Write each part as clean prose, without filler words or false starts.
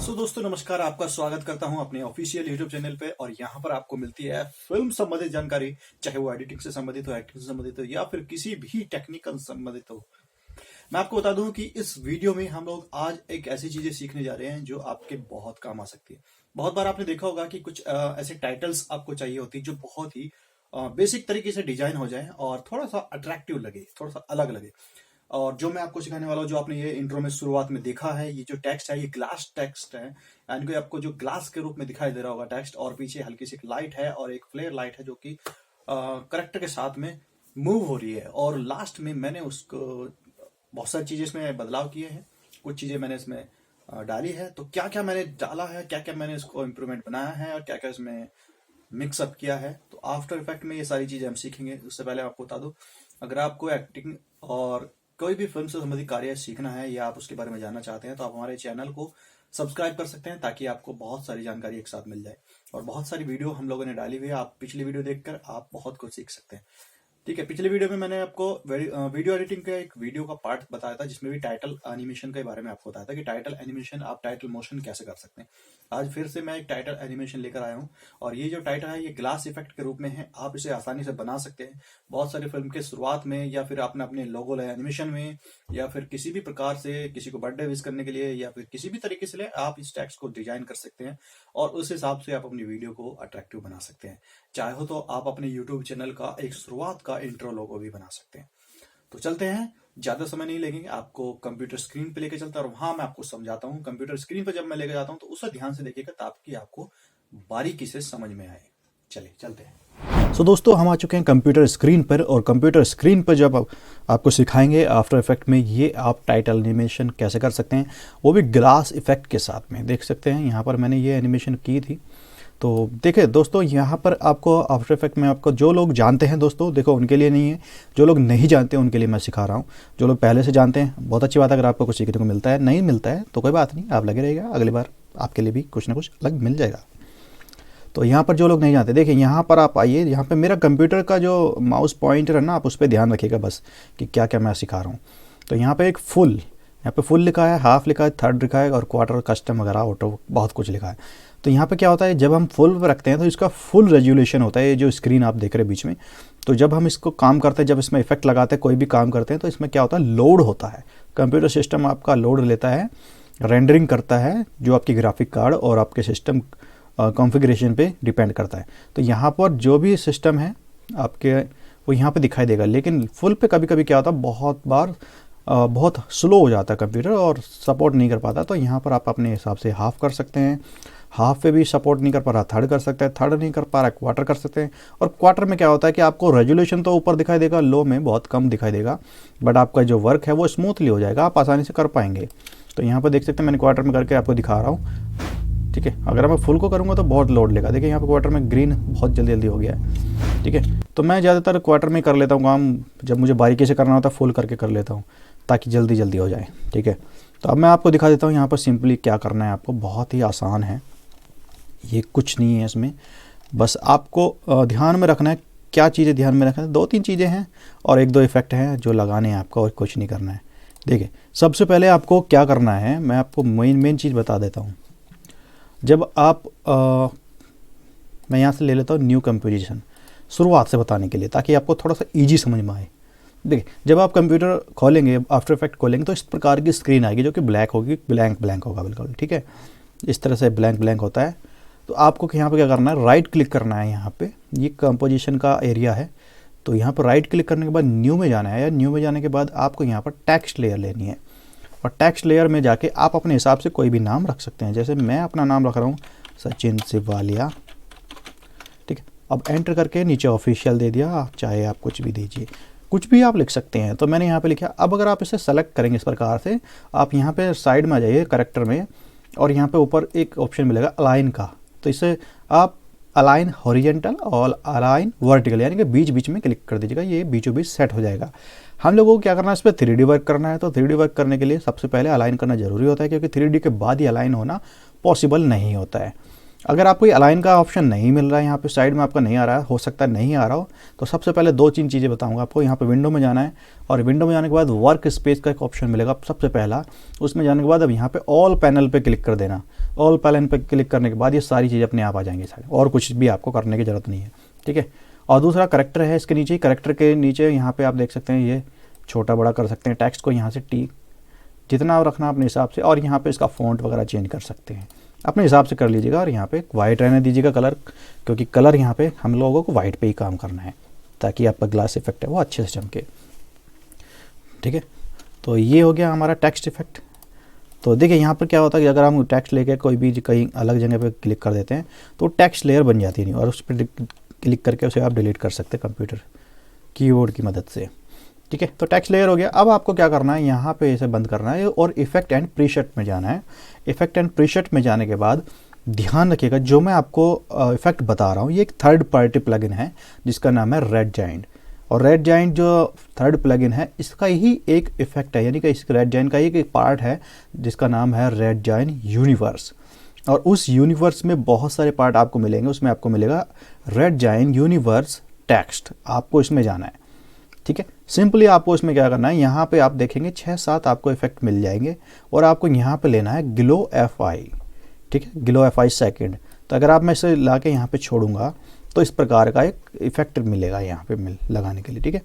दोस्तों नमस्कार, आपका स्वागत करता हूं अपने ऑफिशियल यूट्यूब चैनल पे। और यहां पर आपको मिलती है फिल्म संबंधित जानकारी, चाहे वो एडिटिंग से संबंधित हो, एक्टिंग से संबंधित हो या फिर किसी भी टेक्निकल संबंधित हो। मैं आपको बता दूं कि इस वीडियो में हम लोग आज एक ऐसी चीजें सीखने जा रहे हैं जो आपके बहुत काम आ सकती है। बहुत बार आपने देखा होगा कि कुछ ऐसे टाइटल्स आपको चाहिए होती है जो बहुत ही बेसिक तरीके से डिजाइन हो जाए और थोड़ा सा अट्रैक्टिव लगे, थोड़ा सा अलग लगे। और जो मैं आपको सिखाने वाला हूँ, जो आपने ये इंट्रो में शुरुआत में देखा है, ये जो टेक्स्ट है ये ग्लास टेक्स्ट है। यानी कि आपको जो ग्लास के रूप में दिखाई दे रहा होगा टेक्स्ट, और पीछे हल्की सी लाइट है और एक फ्लेयर लाइट है जो कि करेक्टर के साथ में मूव हो रही है। और लास्ट में मैंने उसको बहुत सारी चीजें इसमें बदलाव किए हैं, कुछ चीजें मैंने इसमें डाली है। तो क्या क्या मैंने डाला है, क्या क्या मैंने इसको इम्प्रूवमेंट बनाया है और क्या क्या इसमें मिक्सअप किया है, तो आफ्टर इफेक्ट में ये सारी चीजें हम सीखेंगे। उससे पहले आपको बता दूं, अगर आपको एक्टिंग और कोई भी फिल्म से संबंधित कार्य सीखना है या आप उसके बारे में जानना चाहते हैं तो आप हमारे चैनल को सब्सक्राइब कर सकते हैं, ताकि आपको बहुत सारी जानकारी एक साथ मिल जाए। और बहुत सारी वीडियो हम लोगों ने डाली हुई है, आप पिछली वीडियो देखकर आप बहुत कुछ सीख सकते हैं। ठीक है, पिछले वीडियो में मैंने आपको वीडियो एडिटिंग का एक वीडियो का पार्ट बताया था, जिसमें भी टाइटल एनिमेशन के बारे में आपको बताया था कि टाइटल एनिमेशन, आप टाइटल मोशन कैसे कर सकते हैं। आज फिर से मैं एक टाइटल एनिमेशन लेकर आया हूं, और ये जो टाइटल है ये ग्लास इफेक्ट के रूप में है। आप इसे आसानी से बना सकते हैं। बहुत सारी फिल्म के शुरुआत में, या फिर आपने अपने लोगो एनिमेशन में, या फिर किसी भी प्रकार से किसी को बर्थडे विश करने के लिए, या फिर किसी भी तरीके से आप इस टेक्स्ट को डिजाइन कर सकते हैं और उस हिसाब से आप अपनी वीडियो को अट्रैक्टिव बना सकते हैं। चाहे हो तो आप अपने यूट्यूब चैनल का एक शुरुआत का इंट्रो लोगो भी बना सकते हैं। तो चलते हैं, ज्यादा समय नहीं लगेंगे, आपको कंप्यूटर स्क्रीन पे लेके चलता है और वहां मैं आपको समझाता हूं। कंप्यूटर स्क्रीन पे जब मैं लेके जाता हूं तो उसे ध्यान से देखिएगा ताकि आपको बारीकी से समझ में आए। चलिए चलते हैं। दोस्तों हम आ चुके हैं कंप्यूटर स्क्रीन पर, और कंप्यूटर स्क्रीन पर जब आपको सिखाएंगे आफ्टर इफेक्ट में ये आप टाइटल एनिमेशन कैसे कर सकते हैं, वो भी ग्लास इफेक्ट के साथ में। देख सकते हैं यहाँ पर मैंने ये एनिमेशन की थी। तो देखिए दोस्तों, यहाँ पर आपको आफ्टर इफेक्ट में आपको जो लोग जानते हैं दोस्तों, देखो उनके लिए नहीं है, जो लोग नहीं जानते उनके लिए मैं सिखा रहा हूँ। जो लोग पहले से जानते हैं, बहुत अच्छी बात है। अगर आपको कुछ सीखने को मिलता है, नहीं मिलता है तो कोई बात नहीं, आप लगे रहिएगा, अगली बार आपके लिए भी कुछ ना कुछ अलग मिल जाएगा। तो यहाँ पर जो लोग नहीं जानते, देखिए यहाँ पर आप आइए, यहाँ पर मेरा कंप्यूटर का जो माउस पॉइंटर है ना, आप उस पर ध्यान रखिएगा बस कि क्या क्या मैं सिखा रहा हूँ। तो यहाँ पर एक फुल, यहाँ पे फुल लिखा है, हाफ लिखा है, थर्ड लिखा है, और क्वार्टर, कस्टम वगैरह, ऑटो, बहुत कुछ लिखा है। तो यहाँ पे क्या होता है, जब हम फुल पर रखते हैं तो इसका फुल रेजोल्यूशन होता है, ये जो स्क्रीन आप देख रहे हैं बीच में। तो जब हम इसको काम करते हैं, जब इसमें इफेक्ट लगाते हैं, कोई भी काम करते हैं, तो इसमें क्या होता है, लोड होता है। कंप्यूटर सिस्टम आपका लोड लेता है, रेंडरिंग करता है, जो आपकी ग्राफिक कार्ड और आपके सिस्टम कॉन्फ़िगरेशन पे डिपेंड करता है। तो यहाँ पर जो भी सिस्टम है आपके, वो यहाँ पर दिखाई देगा। लेकिन फुल पे कभी कभी क्या होता है, बहुत बार बहुत स्लो हो जाता है कंप्यूटर और सपोर्ट नहीं कर पाता। तो यहाँ पर आप अपने हिसाब से हाफ कर सकते हैं, हाफ पे भी सपोर्ट नहीं कर पा रहा, थर्ड कर सकते हैं, थर्ड नहीं कर पा रहा है, क्वार्टर कर सकते हैं। और क्वार्टर में क्या होता है कि आपको रेजोल्यूशन तो ऊपर दिखाई देगा, लो में बहुत कम दिखाई देगा, बट आपका जो वर्क है वो स्मूथली हो जाएगा, आप आसानी से कर पाएंगे। तो यहाँ पर देख सकते हैं, मैंने क्वार्टर में करके आपको दिखा रहा हूँ। ठीक है, अगर मैं फुल को करूँगा तो बहुत लोड लेगा। देखिए यहाँ पर क्वार्टर में ग्रीन बहुत जल्दी जल्दी हो गया है। ठीक है, तो मैं ज़्यादातर क्वार्टर में कर लेता हूँ काम, जब मुझे बारीकी से करना होता है फुल करके कर लेता हूँ, ताकि जल्दी जल्दी हो जाए। ठीक है, तो अब मैं आपको दिखा देता हूँ यहाँ पर सिंपली क्या करना है आपको। बहुत ही आसान है, ये कुछ नहीं है इसमें, बस आपको ध्यान में रखना है। क्या चीज़ें ध्यान में रखना है, दो तीन चीज़ें हैं और एक दो इफेक्ट हैं जो लगाने हैं आपको, और कुछ नहीं करना है। देखिए सबसे पहले आपको क्या करना है, मैं आपको मेन चीज़ बता देता हूँ। जब आप मैं यहाँ से ले लेता हूँ न्यू कंपोजिशन, शुरुआत से बताने के लिए, ताकि आपको थोड़ा सा ईजी समझ में आए। देखिए जब आप कंप्यूटर खोलेंगे, आफ्टर इफेक्ट खोलेंगे, तो इस प्रकार की स्क्रीन आएगी जो कि ब्लैक होगी, ब्लैंक होगा बिल्कुल। ठीक है, इस तरह से ब्लैंक होता है। तो आपको यहाँ पे क्या करना है, राइट क्लिक करना है। यहाँ पे ये कंपोजिशन का एरिया है, तो यहाँ पर राइट क्लिक करने के बाद न्यू में जाना है। या न्यू में जाने के बाद आपको यहाँ पर टेक्स्ट लेयर लेनी है, और टेक्स्ट लेयर में जाके आप अपने हिसाब से कोई भी नाम रख सकते हैं। जैसे मैं अपना नाम रख रहा हूँ सचिन सिवालिया। ठीक है, अब एंटर करके नीचे ऑफिशियल दे दिया, चाहे आप कुछ भी दीजिए, कुछ भी आप लिख सकते हैं। तो मैंने यहाँ पे लिखा। अब अगर आप इसे सेलेक्ट करेंगे इस प्रकार से, आप यहाँ पे साइड में आ जाइए करेक्टर में, और यहाँ पे ऊपर एक ऑप्शन मिलेगा अलाइन का। तो इसे आप अलाइन हॉरिजेंटल और अलाइन वर्टिकल, यानी कि बीच बीच में क्लिक कर दीजिएगा, ये बीचों बीच सेट हो जाएगा। हम लोगों को क्या करना है, इस पर 3D वर्क करना है। तो 3D वर्क करने के लिए सबसे पहले अलाइन करना जरूरी होता है, क्योंकि 3D के बाद ही अलाइन होना पॉसिबल नहीं होता है। अगर आपको ये अलाइन का ऑप्शन नहीं मिल रहा है, यहाँ पे साइड में आपका नहीं आ रहा है, हो सकता है नहीं आ रहा हो, तो सबसे पहले 2-3 चीज़ें बताऊंगा आपको। यहाँ पे विंडो में जाना है और विंडो में जाने के बाद वर्क स्पेस का एक ऑप्शन मिलेगा सबसे पहला। उसमें जाने के बाद अब यहाँ पे ऑल पैनल पे क्लिक कर देना। ऑल पैनल पे क्लिक करने के बाद ये सारी चीज़ें अपने आप आ जाएंगी सारी, और कुछ भी आपको करने की ज़रूरत नहीं है, ठीक है। और दूसरा करेक्टर है इसके नीचे, करेक्टर के नीचे यहाँ पे आप देख सकते हैं ये छोटा बड़ा कर सकते हैं टेक्स्ट को, यहाँ से टी जितना रखना अपने हिसाब से, और यहाँ पे इसका फ़ॉन्ट वगैरह चेंज कर सकते हैं, अपने हिसाब से कर लीजिएगा। और यहाँ पे वाइट रहने दीजिएगा कलर, क्योंकि कलर यहाँ पे हम लोगों को वाइट पे ही काम करना है ताकि आपका ग्लास इफेक्ट है वो अच्छे से चमके, ठीक है। तो ये हो गया हमारा टेक्स्ट इफेक्ट। तो देखिए यहाँ पर क्या होता है कि अगर हम टेक्स्ट लेके कोई भी कहीं अलग जगह पे क्लिक कर देते हैं तो टेक्स्ट लेयर बन जाती नहीं, और उस पर क्लिक करके उसे आप डिलीट कर सकते हैं कंप्यूटर कीबोर्ड की मदद से, ठीक है। तो टेक्स्ट लेयर हो गया। अब आपको क्या करना है, यहाँ पे इसे बंद करना है और इफेक्ट एंड प्रीसेट में जाना है। इफेक्ट एंड प्रीसेट में जाने के बाद ध्यान रखिएगा जो मैं आपको इफेक्ट बता रहा हूँ ये एक थर्ड पार्टी प्लगइन है जिसका नाम है रेड जायंट। और रेड जायंट जो थर्ड प्लगइन है इसका ही एक इफेक्ट है, यानी कि इस रेड जायंट का ही एक पार्ट है जिसका नाम है रेड जायंट यूनिवर्स। और उस यूनिवर्स में बहुत सारे पार्ट आपको मिलेंगे, उसमें आपको मिलेगा रेड जायंट यूनिवर्स टेक्स्ट, आपको इसमें जाना है, ठीक है। सिंपली आपको इसमें क्या करना है, यहाँ पे आप देखेंगे 6-7 आपको इफेक्ट मिल जाएंगे और आपको यहाँ पे लेना है ग्लो एफआई, ठीक है, ग्लो एफआई सेकंड। तो अगर आप मैं इसे ला के यहाँ पे छोड़ूंगा तो इस प्रकार का एक इफेक्ट मिलेगा यहाँ पे लगाने के लिए, ठीक है।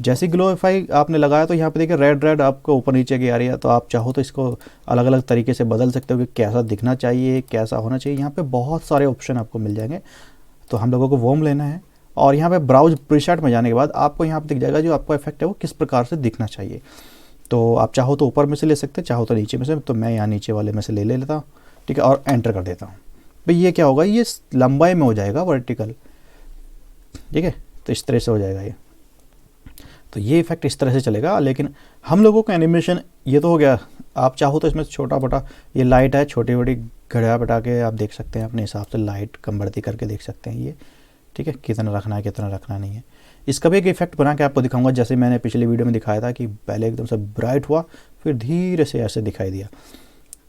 जैसे ग्लो एफआई आपने लगाया तो यहाँ पे देखिए रेड रेड आपको ऊपर नीचे की आ रही है, तो आप चाहो तो इसको अलग अलग तरीके से बदल सकते हो कि कैसा दिखना चाहिए, कैसा होना चाहिए। यहाँ पे बहुत सारे ऑप्शन आपको मिल जाएंगे। तो हम लोगों को वॉर्म लेना है और यहाँ पे ब्राउज प्रीसेट में जाने के बाद आपको यहाँ पे दिख जाएगा जो आपका इफेक्ट है वो किस प्रकार से दिखना चाहिए। तो आप चाहो तो ऊपर में से ले सकते हैं, चाहो तो नीचे में से, तो मैं यहाँ नीचे वाले में से ले लेता हूँ, ठीक है, और एंटर कर देता हूँ। भाई ये क्या होगा, ये लंबाई में हो जाएगा वर्टिकल, ठीक है। तो इस तरह से हो जाएगा ये, तो ये इफेक्ट इस तरह से चलेगा। लेकिन हम लोगों का एनिमेशन ये तो हो गया, आप चाहो तो इसमें छोटा बटा ये लाइट है, छोटी बड़ी घड़ा बटा के आप देख सकते हैं अपने हिसाब से, लाइट कम बढ़ती करके देख सकते हैं ये, ठीक है, कितना रखना है कितना रखना नहीं है। इसका भी एक इफेक्ट बना के आपको दिखाऊंगा, जैसे मैंने पिछले वीडियो में दिखाया था कि पहले एकदम से ब्राइट हुआ फिर धीरे से ऐसे दिखाई दिया।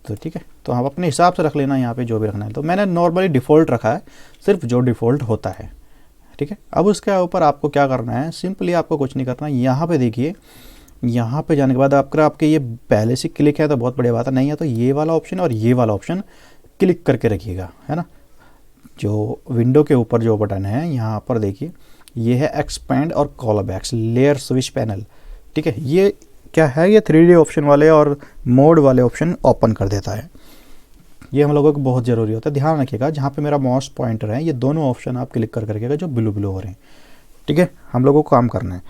तो ठीक है, तो आप अपने हिसाब से रख लेना यहाँ पे जो भी रखना है। तो मैंने नॉर्मली डिफ़ॉल्ट रखा है, सिर्फ जो डिफ़ॉल्ट होता है, ठीक है। अब उसके ऊपर आपको क्या करना है, सिंपली आपको कुछ नहीं करना। यहाँ पे देखिए, यहाँ पे जाने के बाद आपके ये पहले से क्लिक है तो बहुत बढ़िया बात है, नहीं है तो ये वाला ऑप्शन और ये वाला ऑप्शन क्लिक करके रखिएगा, है ना। जो विंडो के ऊपर जो बटन है यहाँ पर देखिए, ये है एक्सपेंड और कॉलबैक्स लेयर स्विच पैनल, ठीक है। ये क्या है, ये 3D ऑप्शन वाले और मोड वाले ऑप्शन ओपन कर देता है। ये हम लोगों को बहुत ज़रूरी होता है, ध्यान रखिएगा। जहाँ पे मेरा माउस पॉइंटर है ये दोनों ऑप्शन आप क्लिक कर रखिएगा जो ब्लू ब्लू हो रहे हैं, ठीक है। हम लोगों को काम करना है,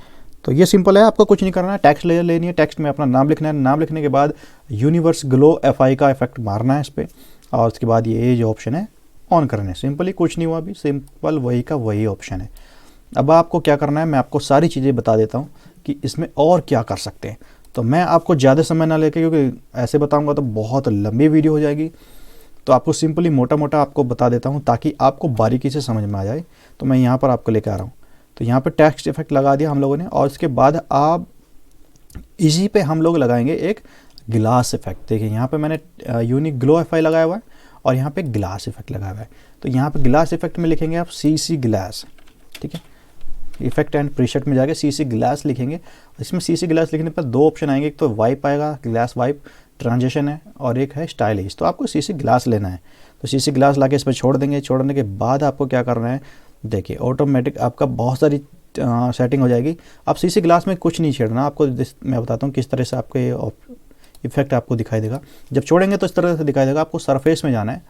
तो ये सिंपल है, आपको कुछ नहीं करना है। टेक्स्ट लेयर लेनी है, टेक्स्ट में अपना नाम लिखना है, नाम लिखने के बाद यूनिवर्स ग्लो एफआई का इफेक्ट मारना है इस पर, और उसके बाद ये जो ऑप्शन है ऑन करना है। सिंपली कुछ नहीं हुआ, अभी सिंपल वही का वही ऑप्शन है। अब आपको क्या करना है, मैं आपको सारी चीज़ें बता देता हूँ कि इसमें और क्या कर सकते हैं। तो मैं आपको ज़्यादा समय ना लेके, क्योंकि ऐसे बताऊँगा तो बहुत लंबी वीडियो हो जाएगी, तो आपको सिंपली मोटा मोटा आपको बता देता हूँ ताकि आपको बारीकी से समझ में आ जाए। तो मैं यहाँ पर आपको लेकर आ रहा हूँ। तो यहाँ पर टेक्स्ट इफेक्ट लगा दिया हम लोगों ने, और इसके बाद आप इसी पे हम लोग लगाएंगे एक ग्लास इफेक्ट। देखिए यहाँ पे मैंने यूनिक ग्लो एफआई लगाया हुआ है और यहाँ पे ग्लास इफेक्ट लगाया हुआ है। तो यहाँ पे ग्लास इफेक्ट में लिखेंगे आप CC ग्लास, ठीक है। इफेक्ट एंड प्रीसेट में जाके CC ग्लास लिखेंगे। इसमें CC ग्लास लिखने पर दो ऑप्शन आएंगे, एक तो वाइप आएगा, ग्लास वाइप ट्रांजिशन है, और एक है स्टाइलिश। तो आपको CC ग्लास लेना है, तो CC ग्लास लाके इस पर छोड़ देंगे। छोड़ने के बाद आपको क्या करना है, देखिए ऑटोमेटिक आपका बहुत सारी सेटिंग हो जाएगी। आप CC ग्लास में कुछ नहीं छेड़ना, आपको मैं बताता हूँ किस तरह से आपको ये इफेक्ट आपको दिखाई देगा। जब छोड़ेंगे तो इस तरह से दिखाई देगा। आपको सरफेस में जाना है,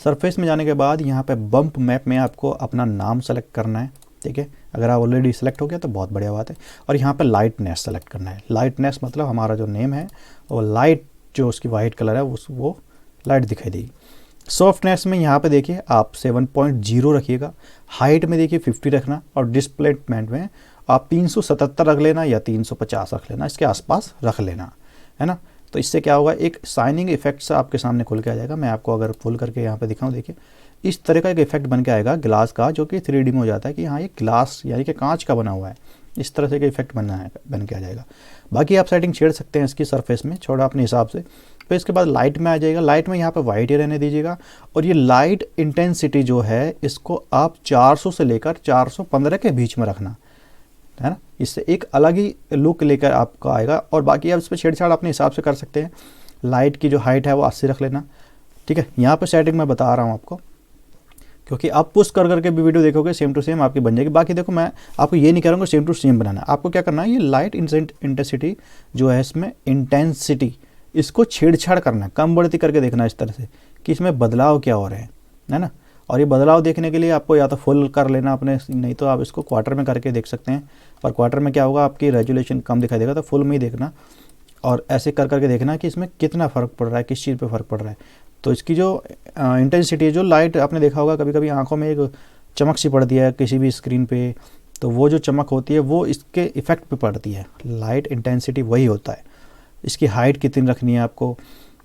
सरफेस में जाने के बाद यहाँ पे बम्प मैप में आपको अपना नाम सेलेक्ट करना है, ठीक है। अगर आप ऑलरेडी सेलेक्ट हो गया तो बहुत बढ़िया बात है। और यहाँ पे लाइटनेस सेलेक्ट करना है। लाइटनेस मतलब हमारा जो नेम है वो लाइट, जो उसकी वाइट कलर है वो लाइट दिखाई देगी। सॉफ्टनेस में यहाँ पे देखिए आप 7.0 रखिएगा, हाइट में देखिए 50 रखना, और डिस्प्लेसमेंट में आप 377 रख लेना या 350 रख लेना, इसके आसपास रख लेना, है ना। तो इससे क्या होगा, एक शाइनिंग इफेक्ट आपके सामने खुल के आ जाएगा। मैं आपको अगर फुल करके यहाँ पे दिखाऊँ, देखिए इस तरह का एक इफेक्ट बन के आएगा ग्लास का, जो कि 3D में हो जाता है कि हाँ ये ग्लास यानी कि कांच का बना हुआ है। इस तरह से का इफेक्ट बन के आ जाएगा। बाकी आप सेटिंग छेड़ सकते हैं इसकी सरफेस में, छोड़ा अपने हिसाब से। फिर इसके बाद लाइट में आ जाएगा। लाइट में यहाँ पे वाइट ही रहने दीजिएगा, और ये लाइट इंटेंसिटी जो है इसको आप 400 से लेकर 415 के बीच में रखना है ना। इससे एक अलग ही लुक लेकर आपको आएगा। और बाकी आप इस पर छेड़छाड़ अपने हिसाब से कर सकते हैं। लाइट की जो हाइट है वो 80 रख लेना, ठीक है। यहाँ पे सेटिंग मैं बता रहा हूँ आपको, क्योंकि आप पुश कर करके भी वीडियो देखोगे सेम टू सेम आपकी बन जाएगी। बाकी देखो, मैं आपको ये नहीं कह रहा हूँ सेम टू सेम बनाना है। आपको क्या करना है, ये लाइट इंटेंसिटी जो है इसमें इंटेंसिटी इसको छेड़छाड़ करना है, कम बढ़ती करके देखना है इस तरह से कि इसमें बदलाव क्या हो रहे हैं, है ना। और ये बदलाव देखने के लिए आपको या तो फुल कर लेना अपने, नहीं तो आप इसको क्वार्टर में करके देख सकते हैं। पर क्वार्टर में क्या होगा, आपकी रेजुलेशन कम दिखाई देगा, तो फुल में ही देखना और ऐसे कर करके देखना कि इसमें कितना फ़र्क पड़ रहा है, किस चीज़ पे फ़र्क पड़ रहा है। तो इसकी जो इंटेंसिटी है, जो लाइट आपने देखा होगा कभी कभी आंखों में एक चमक सी पड़ती है किसी भी स्क्रीन पे, तो वो जो चमक होती है वो इसके इफ़ेक्ट पे पड़ती है। लाइट इंटेंसिटी वही होता है। इसकी हाइट कितनी रखनी है आपको,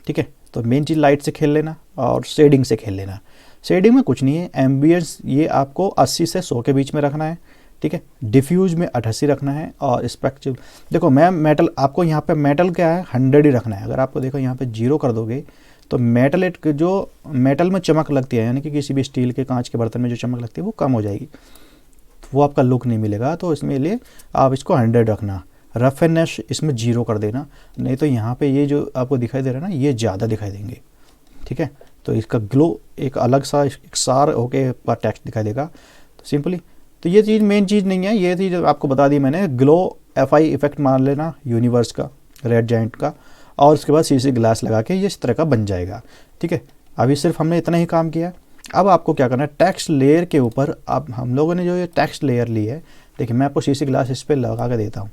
ठीक है। तो मेन चीज़ लाइट से खेल लेना और शेडिंग से खेल लेना। शेडिंग में कुछ नहीं है, एम्बियंस ये आपको 80 से 100 के बीच में रखना है, ठीक है। डिफ्यूज में 88 रखना है, और स्पेक्चुअल देखो मैं मेटल, आपको यहाँ पे मेटल क्या है 100 ही रखना है। अगर आपको देखो यहाँ पे 0 कर दोगे तो मेटल जो मेटल में चमक लगती है, यानी कि किसी भी स्टील के कांच के बर्तन में जो चमक लगती है वो कम हो जाएगी, वो आपका लुक नहीं मिलेगा। तो इसमें लिए आप इसको 100 रखना। रफनेस इसमें 0 कर देना, नहीं तो यहाँ पे ये जो आपको दिखाई दे रहा है ना, ये ज़्यादा दिखाई देंगे, ठीक है। तो इसका ग्लो एक अलग सा इकसार होके टेक्स्ट दिखाई देगा। तो सिंपली तो ये चीज़ मेन चीज़ नहीं है, ये चीज़ आपको बता दी मैंने। ग्लो FI इफेक्ट मान लेना यूनिवर्स का, रेड जाइंट का, और उसके बाद CC ग्लास लगा के ये इस तरह का बन जाएगा, ठीक है। अभी सिर्फ हमने इतना ही काम किया। अब आपको क्या करना है, टेक्स्ट लेयर के ऊपर अब हम लोगों ने जो ये टेक्स्ट लेयर ली है, देखिए मैं आपको CC ग्लास इस पर लगा के देता हूँ।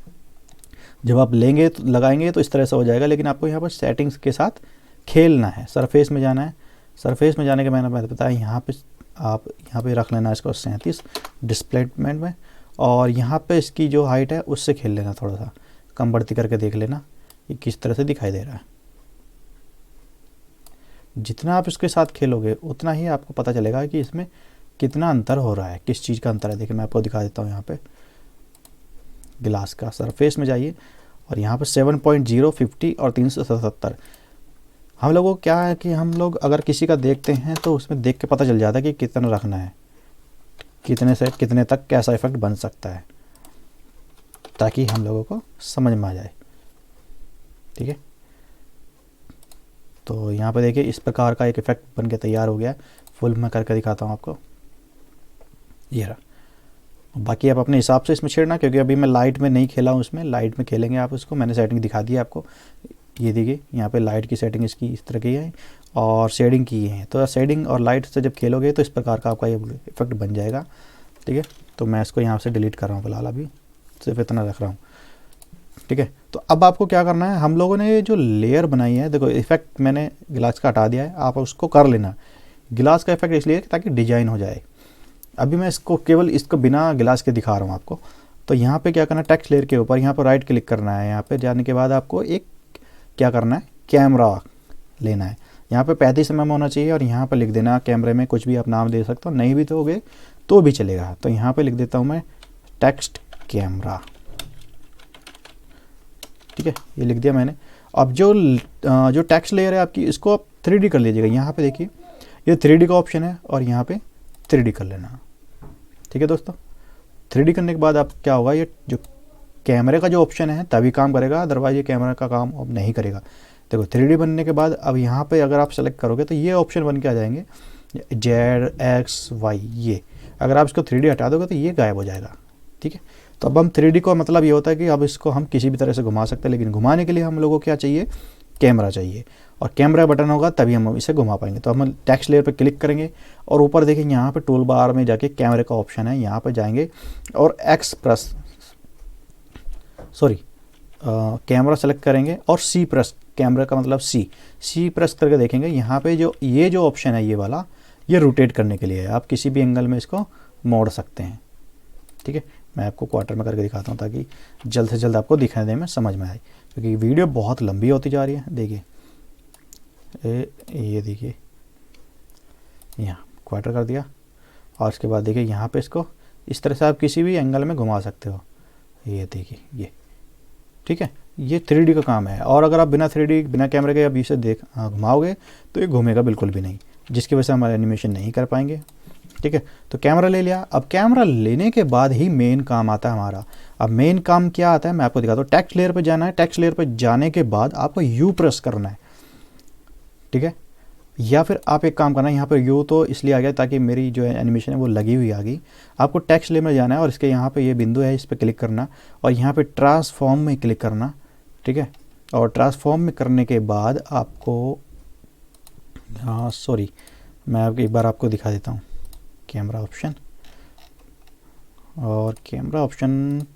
जब आप लेंगे तो लगाएंगे तो इस तरह से हो जाएगा, लेकिन आपको यहाँ पर सेटिंग्स के साथ खेलना है। सरफेस में जाना है, सरफेस में जाने के मैंने बताया यहाँ पे आप यहाँ पे रख लेना इसको 37 डिस्प्लेसमेंट में, और यहाँ पे इसकी जो हाइट है उससे खेल लेना, थोड़ा सा कम बढ़ती करके देख लेना ये किस तरह से दिखाई दे रहा है। जितना आप इसके साथ खेलोगे उतना ही आपको पता चलेगा कि इसमें कितना अंतर हो रहा है, किस चीज़ का अंतर है। देखिए मैं आपको दिखा देता हूँ। यहाँ पे गिलास का सरफेस में जाइए और यहाँ पे 7.0, 50 और 377। हम लोगों को क्या है कि हम लोग अगर किसी का देखते हैं तो उसमें देख के पता चल जाता है कि कितना रखना है, कितने से कितने तक कैसा इफेक्ट बन सकता है, ताकि हम लोगों को समझ में आ जाए, ठीक है। तो यहाँ पे देखिए इस प्रकार का एक इफेक्ट बन के तैयार हो गया। फुल में करके दिखाता हूँ आपको, ये रहा। बाकी आप अपने हिसाब से इसमें छेड़ना, क्योंकि अभी मैं लाइट में नहीं खेला हूँ, उसमें लाइट में खेलेंगे आप इसको। मैंने सेटिंग दिखा दी है आपको। ये देखिए यहाँ पे लाइट की सेटिंग इसकी इस तरह की है और शेडिंग की है। तो शेडिंग और लाइट से जब खेलोगे तो इस प्रकार का आपका ये इफेक्ट बन जाएगा, ठीक है। तो मैं इसको यहाँ से डिलीट कर रहा हूँ फिलहाल, अभी सिर्फ इतना रख रहा हूँ, ठीक है। तो अब आपको क्या करना है, हम लोगों ने ये जो लेयर बनाई है, देखो इफेक्ट मैंने गिलास का हटा दिया है, आप उसको कर लेना। गिलास का इफेक्ट इसलिए ताकि डिजाइन हो जाए। अभी मैं इसको केवल इसको बिना गिलास के दिखा रहा हूँ आपको। तो यहाँ पे क्या करना है, टेक्स्ट लेयर के ऊपर यहाँ पर राइट क्लिक करना है। यहाँ पे जाने के बाद आपको एक क्या करना है, कैमरा लेना है। यहाँ पे 35 mm होना चाहिए और यहाँ पे लिख देना कैमरे में कुछ भी आप नाम दे सकते हो, नहीं भी दोगे तो भी चलेगा। तो यहाँ पे लिख देता हूँ मैं टेक्स्ट कैमरा, ठीक है, ये लिख दिया मैंने। अब जो टेक्स्ट लेयर है आपकी, इसको आप 3D कर लीजिएगा। यहाँ पे देखिए ये 3D का ऑप्शन है और यहाँ पे 3D कर लेना, ठीक है दोस्तों। 3D करने के बाद आप क्या होगा, ये जो कैमरे का जो ऑप्शन है तभी काम करेगा, अदरवाइज ये कैमरा का काम अब नहीं करेगा। देखो 3D बनने के बाद अब यहाँ पे अगर आप सेलेक्ट करोगे तो ये ऑप्शन बन के आ जाएंगे Z, X, Y। ये अगर आप इसको 3D हटा दोगे तो ये गायब हो जाएगा, ठीक है। तो अब हम 3D का मतलब ये होता है कि अब इसको हम किसी भी तरह से घुमा सकते हैं, लेकिन घुमाने के लिए हम लोगों को क्या चाहिए, कैमरा चाहिए, और कैमरा बटन होगा तभी हम इसे घुमा पाएंगे। तो हम टेक्स्ट लेयर पर क्लिक करेंगे और ऊपर देखेंगे यहाँ पे टूल बार में जाके कैमरे का ऑप्शन है, यहाँ पर जाएंगे और कैमरा सेलेक्ट करेंगे और C प्रेस, कैमरा का मतलब C प्रेस करके देखेंगे। यहाँ पे ये जो ऑप्शन है ये वाला, ये रोटेट करने के लिए है। आप किसी भी एंगल में इसको मोड़ सकते हैं, ठीक है। मैं आपको क्वार्टर में करके दिखाता हूँ ताकि जल्द से जल्द आपको दिखाने में समझ में आए, क्योंकि वीडियो बहुत लंबी होती जा रही है। देखिए ये देखिए यहाँ क्वार्टर कर दिया और उसके बाद देखिए यहाँ पे इसको इस तरह से आप किसी भी एंगल में घुमा सकते हो। ये देखिए ये, ठीक है। ये 3D का काम है। और अगर आप बिना 3D बिना कैमरे के अभी इसे घुमाओगे तो ये घूमेगा बिल्कुल भी नहीं, जिसकी वजह से हमारे एनिमेशन नहीं कर पाएंगे। ठीक है, तो कैमरा ले लिया। अब कैमरा लेने के बाद ही मेन काम आता है हमारा। अब मेन काम क्या आता है मैं आपको दिखाता हूँ। टेक्स्ट लेयर पे जाना है। टेक्स्ट लेयर पे जाने के बाद आपको यू प्रेस करना है। ठीक है, या फिर आप एक काम करना है, यहाँ पर यू तो इसलिए आ गया ताकि मेरी जो एनिमेशन है वो लगी हुई आ गई। आपको टेक्स्ट लेयर में जाना है और इसके यहाँ पे ये बिंदु है, इस पर क्लिक करना और यहाँ पे ट्रांसफॉर्म में क्लिक करना। ठीक है, और ट्रांसफॉर्म में करने के बाद आपको सॉरी मैं आपको एक बार आपको दिखा देता हूँ। कैमरा ऑप्शन और कैमरा ऑप्शन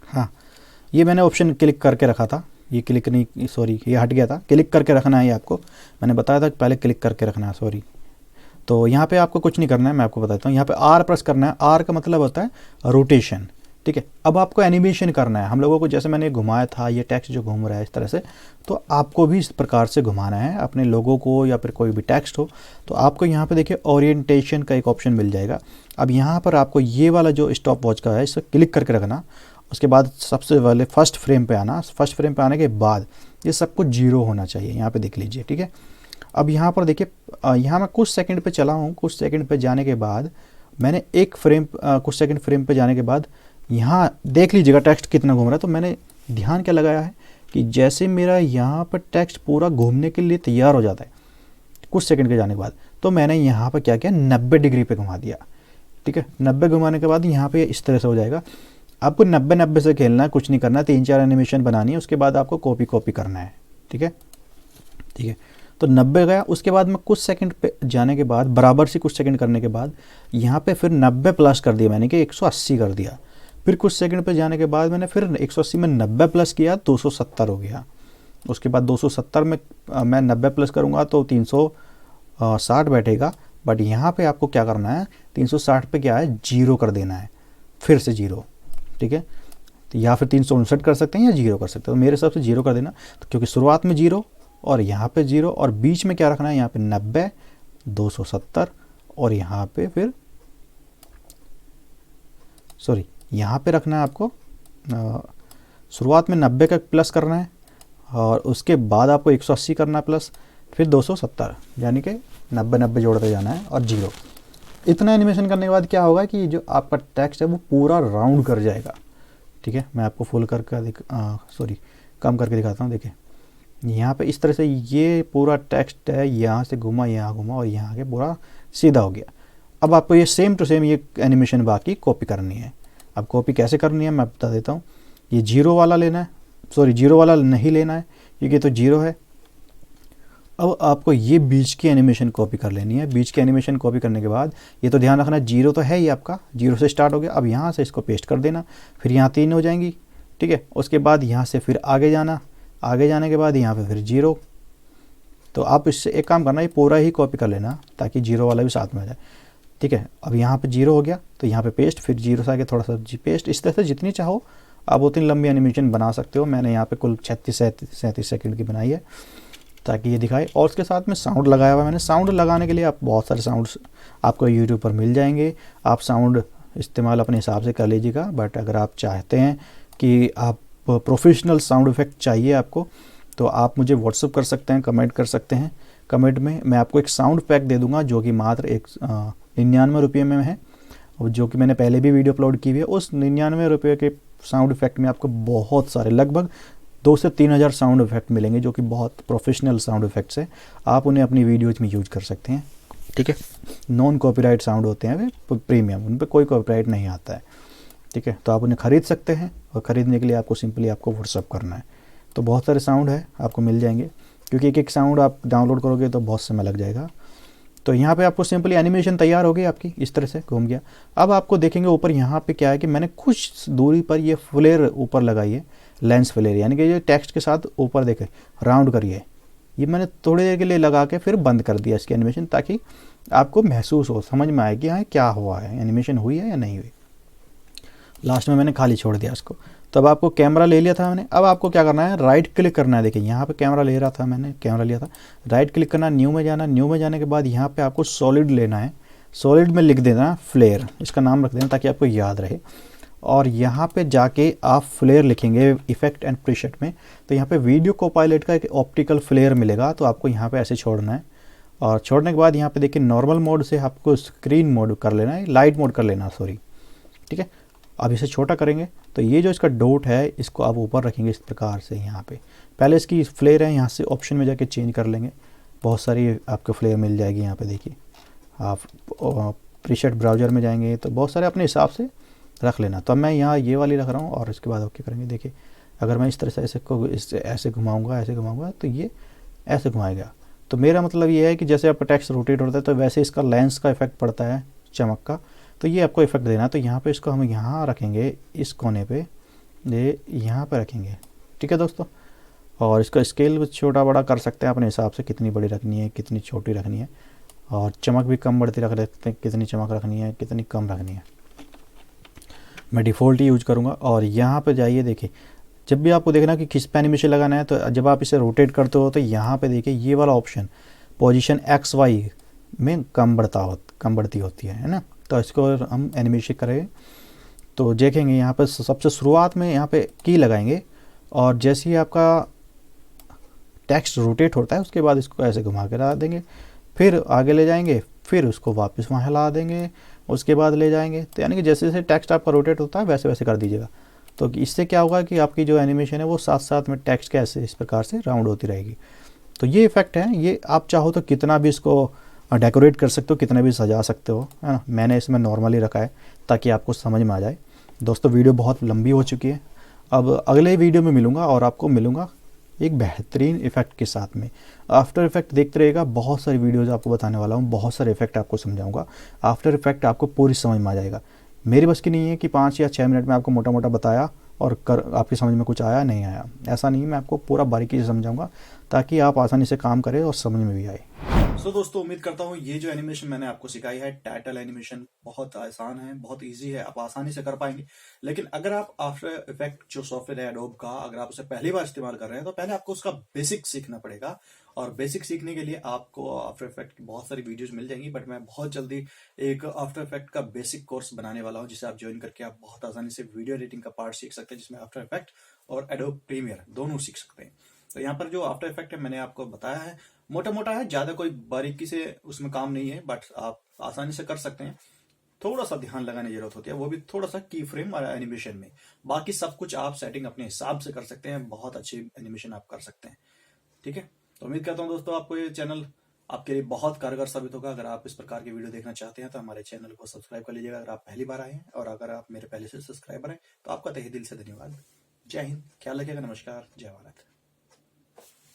हाँ, ये मैंने ऑप्शन क्लिक करके रखा था। ये क्लिक नहीं, सॉरी ये हट गया था। क्लिक करके रखना है ये आपको, मैंने बताया था कि पहले क्लिक करके रखना है, सॉरी। तो यहाँ पे आपको कुछ नहीं करना है, मैं आपको बताता हूँ। यहाँ पे आर प्रेस करना है। आर का मतलब होता है रोटेशन। ठीक है, अब आपको एनिमेशन करना है। हम लोगों को जैसे मैंने घुमाया था, ये टेक्स्ट जो घूम रहा है इस तरह से, तो आपको भी इस प्रकार से घुमाना है अपने लोगों को या फिर कोई भी टेक्स्ट हो। तो आपको यहाँ पे देखिए ओरिएंटेशन का एक ऑप्शन मिल जाएगा। अब यहाँ पर आपको ये वाला जो स्टॉप वॉच का है इसे क्लिक करके रखना। उसके बाद सबसे पहले फर्स्ट फ्रेम पे आना। फर्स्ट फ्रेम पे आने के बाद ये सब कुछ 0 होना चाहिए, यहाँ पे देख लीजिए। ठीक है, अब यहाँ पर देखिए, यहाँ मैं कुछ सेकंड पे चला हूँ। कुछ सेकंड पे जाने के बाद मैंने एक फ्रेम कुछ सेकंड फ्रेम पे जाने के बाद यहाँ देख लीजिएगा टेक्स्ट कितना घूम रहा है। तो मैंने ध्यान क्या लगाया है कि जैसे मेरा यहाँ पर टेक्स्ट पूरा घूमने के लिए तैयार हो जाता है कुछ सेकंड के जाने के बाद, तो मैंने यहाँ पर क्या किया, 90 डिग्री पे घुमा दिया। ठीक है, 90 घुमाने के बाद यहाँ पे इस तरह से हो जाएगा। आपको 90-90 से खेलना है, कुछ नहीं करना है। 3-4 एनिमेशन बनानी है, उसके बाद आपको कॉपी करना है। ठीक है, ठीक है, तो 90 गया। उसके बाद मैं कुछ सेकंड पे जाने के बाद, बराबर से कुछ सेकंड करने के बाद यहाँ पे फिर 90 प्लस कर दिया मैंने कि 180 कर दिया। फिर कुछ सेकंड पे जाने के बाद मैंने फिर 180 में 90 प्लस किया, 270 हो गया। उसके बाद 270 में मैं 90 प्लस करूँगा तो 360 बैठेगा। बट यहाँ पे आपको क्या करना है, 360 पे क्या है, 0 कर देना है, फिर से 0। ठीक है, तो या फिर 359 कर सकते हैं या 0 कर सकते हैं। तो मेरे हिसाब से 0 कर देना, तो क्योंकि शुरुआत में 0 और यहाँ पे 0 और बीच में क्या रखना है, यहाँ पे 90, 270 और यहाँ पे फिर सॉरी यहाँ पे रखना है आपको। शुरुआत में 90 का प्लस करना है और उसके बाद आपको 180 करना है प्लस, फिर 270, यानी कि 90-90 जोड़ते जाना है और 0। इतना एनिमेशन करने के बाद क्या होगा कि जो आपका टेक्स्ट है वो पूरा राउंड कर जाएगा। ठीक है, मैं आपको फुल करके कम करके दिखाता हूँ। देखिए यहाँ पे इस तरह से ये पूरा टेक्स्ट है, यहाँ से घुमा, यहाँ घुमा और यहाँ आके पूरा सीधा हो गया। अब आपको ये सेम टू सेम ये एनिमेशन बाकी कॉपी करनी है। अब कॉपी कैसे करनी है मैं बता देता हूँ। ये 0 वाला लेना है, सॉरी 0 वाला नहीं लेना है क्योंकि तो 0 है। अब आपको ये बीच की एनिमेशन कॉपी कर लेनी है। बीच की एनिमेशन कॉपी करने के बाद ये तो ध्यान रखना 0 तो है ही आपका, 0 से स्टार्ट हो गया। अब यहाँ से इसको पेस्ट कर देना, फिर यहाँ 3 हो जाएंगी। ठीक है, उसके बाद यहाँ से फिर आगे जाना, आगे जाने के बाद यहाँ पे फिर 0। तो आप इससे एक काम करना, ये पूरा ही कॉपी कर लेना ताकि 0 वाला भी साथ में आ जाए। ठीक है, अब यहाँ पे 0 हो गया तो यहाँ पे पेस्ट, फिर 0 से आगे थोड़ा सा पेस्ट। इस तरह से जितनी चाहो आप उतनी लंबी एनिमेशन बना सकते हो। मैंने यहाँ पे कुल 36-37 सेकंड की बनाई है ताकि ये दिखाए। और उसके साथ में साउंड लगाया हुआ है मैंने। साउंड लगाने के लिए आप बहुत सारे साउंड्स आपको यूट्यूब पर मिल जाएंगे। आप साउंड इस्तेमाल अपने हिसाब से कर लीजिएगा। बट अगर आप चाहते हैं कि आप प्रोफेशनल साउंड इफेक्ट चाहिए आपको, तो आप मुझे व्हाट्सअप कर सकते हैं, कमेंट कर सकते हैं। कमेंट में मैं आपको एक साउंड पैक दे दूंगा जो कि मात्र 99 रुपये में है, और जो कि मैंने पहले भी वीडियो अपलोड की हुई है। उस 99 रुपये के साउंड इफेक्ट में आपको बहुत सारे, लगभग 2 से 3 हज़ार साउंड इफेक्ट मिलेंगे जो कि बहुत प्रोफेशनल साउंड इफेक्ट्स हैं। आप उन्हें अपनी वीडियोज में यूज कर सकते हैं। ठीक है, नॉन कॉपीराइट साउंड होते हैं वे, प्रीमियम, उन पर कोई कॉपीराइट नहीं आता है। ठीक है, तो आप उन्हें ख़रीद सकते हैं और ख़रीदने के लिए आपको सिंपली आपको व्हाट्सअप करना है। तो बहुत सारे साउंड है आपको मिल जाएंगे, क्योंकि एक एक साउंड आप डाउनलोड करोगे तो बहुत समय लग जाएगा। तो यहाँ पे आपको सिंपली एनिमेशन तैयार हो गई आपकी, इस तरह से घूम गया। अब आपको देखेंगे ऊपर यहाँ पे क्या है कि मैंने कुछ दूरी पर ये फ्लेयर ऊपर लगाई है, लेंस फ्लेयर, यानी कि ये टेक्स्ट के साथ ऊपर देखे राउंड करिए। ये मैंने थोड़ी देर के लिए लगा के फिर बंद कर दिया इसकी एनिमेशन, ताकि आपको महसूस हो, समझ में आए कि हाँ क्या हुआ है, एनिमेशन हुई है या नहीं हुई। लास्ट में मैंने खाली छोड़ दिया इसको। तो अब आपको कैमरा ले लिया था मैंने, अब आपको क्या करना है, राइट क्लिक करना है। देखिए यहाँ पे कैमरा ले रहा था मैंने, कैमरा लिया था, राइट क्लिक करना, न्यू में जाना, न्यू में जाने के बाद यहाँ पे आपको सॉलिड लेना है, सॉलिड में लिख देना फ्लेयर, इसका नाम रख देना ताकि आपको याद रहे। और यहाँ पे जाके आप फ्लेयर लिखेंगे इफेक्ट एंड प्रीसेट में, तो यहाँ पे वीडियो कोपायलट का एक ऑप्टिकल फ्लेयर मिलेगा, तो आपको यहाँ पे ऐसे छोड़ना है। और छोड़ने के बाद यहाँ पे देखिए नॉर्मल मोड से आपको स्क्रीन मोड कर लेना है, लाइट मोड कर लेना, सॉरी, ठीक है। अब इसे छोटा करेंगे तो ये जो इसका डॉट है इसको आप ऊपर रखेंगे इस प्रकार से। यहाँ पे पहले इसकी फ्लेयर है, यहाँ से ऑप्शन में जाके चेंज कर लेंगे, बहुत सारी आपको फ्लेयर मिल जाएगी। यहाँ पे देखिए आप प्रीसेट ब्राउज़र में जाएंगे तो बहुत सारे अपने हिसाब से रख लेना। तो अब मैं यहाँ ये वाली रख रहा हूँ और इसके बाद ओके करेंगे। देखिए अगर मैं इस तरह से ऐसे घुमाऊँगा, ऐसे घुमाऊँगा तो ये ऐसे घुमाएगा। तो मेरा मतलब ये है कि जैसे आपका टेक्स्ट रोटेट होता है तो वैसे इसका लेंस का इफेक्ट पड़ता है, चमक का, तो ये आपको इफेक्ट देना है। तो यहाँ पे इसको हम यहाँ रखेंगे, इस कोने पे ये यहाँ पे रखेंगे, ठीक है दोस्तों। और इसका स्केल छोटा बड़ा कर सकते हैं अपने हिसाब से, कितनी बड़ी रखनी है, कितनी छोटी रखनी है, और चमक भी कम बढ़ती रख सकते हैं, कितनी चमक रखनी है, कितनी कम रखनी है। मैं डिफ़ॉल्ट ही यूज करूँगा। और यहाँ पे जाइए, देखिए जब भी आपको देखना कि किस पे एनिमेशन लगाना है, तो जब आप इसे रोटेट करते हो तो यहाँ पे देखिए ये वाला ऑप्शन पोजीशन XY में कम बढ़ती होती है ना। तो इसको हम एनिमेशन करें तो देखेंगे यहाँ पर सबसे शुरुआत में यहाँ पे की लगाएंगे, और जैसे ही आपका टेक्स्ट रोटेट होता है उसके बाद इसको ऐसे घुमा के ला देंगे, फिर आगे ले जाएंगे, फिर उसको वापस वहाँ ला देंगे, उसके बाद ले जाएंगे। तो यानी कि जैसे जैसे टेक्स्ट आपका रोटेट होता है वैसे वैसे कर दीजिएगा। तो इससे क्या होगा कि आपकी जो एनिमेशन है वो साथ साथ में टेक्स्ट के ऐसे इस प्रकार से राउंड होती रहेगी। तो ये इफेक्ट है, ये आप चाहो तो कितना भी इसको डेकोरेट कर सकते हो, कितना भी सजा सकते हो, है ना। मैंने इसमें नॉर्मली रखा है ताकि आपको समझ में आ जाए। दोस्तों वीडियो बहुत लंबी हो चुकी है, अब अगले वीडियो में मिलूँगा और आपको मिलूँगा एक बेहतरीन इफेक्ट के साथ में। आफ्टर इफेक्ट देखते रहेगा, बहुत सारी वीडियोज़ आपको बताने वाला हूँ, बहुत सारे इफेक्ट आपको समझाऊंगा। आफ्टर इफेक्ट आपको पूरी समझ में आ जाएगा। मेरी बस की नहीं है कि 5 या 6 मिनट में आपको मोटा मोटा बताया और आपकी समझ में कुछ आया नहीं आया, ऐसा नहीं है। मैं आपको पूरा बारीकी से समझाऊंगा ताकि आप आसानी से काम करें और समझ में भी आए। सो दोस्तों उम्मीद करता हूँ ये जो एनिमेशन मैंने आपको सिखाई है, टाइटल एनिमेशन, बहुत आसान है, बहुत इजी है, आप आसानी से कर पाएंगे। लेकिन अगर आप आफ्टर इफेक्ट जो सॉफ्टवेयर है एडोब का, अगर आप उसे पहली बार इस्तेमाल कर रहे हैं तो पहले आपको उसका बेसिक सीखना पड़ेगा। और बेसिक सीखने के लिए आपको आफ्टर इफेक्ट की बहुत सारी वीडियोस मिल जाएंगी, बट मैं बहुत जल्दी एक आफ्टर इफेक्ट का बेसिक कोर्स बनाने वाला हूँ जिसे आप ज्वाइन करके आप बहुत आसानी से वीडियो एडिटिंग का पार्ट सीख सकते हैं, जिसमें आफ्टर इफेक्ट और एडोब प्रीमियर दोनों सीख सकते हैं। तो यहाँ पर जो आफ्टर इफेक्ट है मैंने आपको बताया है, मोटा मोटा है, ज्यादा कोई बारीकी से उसमें काम नहीं है, बट आप आसानी से कर सकते हैं। थोड़ा सा ध्यान लगाने की जरूरत होती है, वो भी थोड़ा सा की फ्रेम और एनिमेशन में। बाकी सब कुछ आप सेटिंग अपने हिसाब से कर सकते हैं, बहुत अच्छी एनिमेशन आप कर सकते हैं, ठीक है। तो उम्मीद करता हूँ दोस्तों आपको ये चैनल आपके लिए बहुत कारगर साबित होगा। अगर आप इस प्रकार की वीडियो देखना चाहते हैं तो हमारे चैनल को सब्सक्राइब कर लीजिएगा अगर आप पहली बार आए हैं, और अगर आप मेरे पहले से सब्सक्राइबर हैं तो आपका तहे दिल से धन्यवाद। जय हिंद, ख्याल रखिएगा, नमस्कार, जय भारत।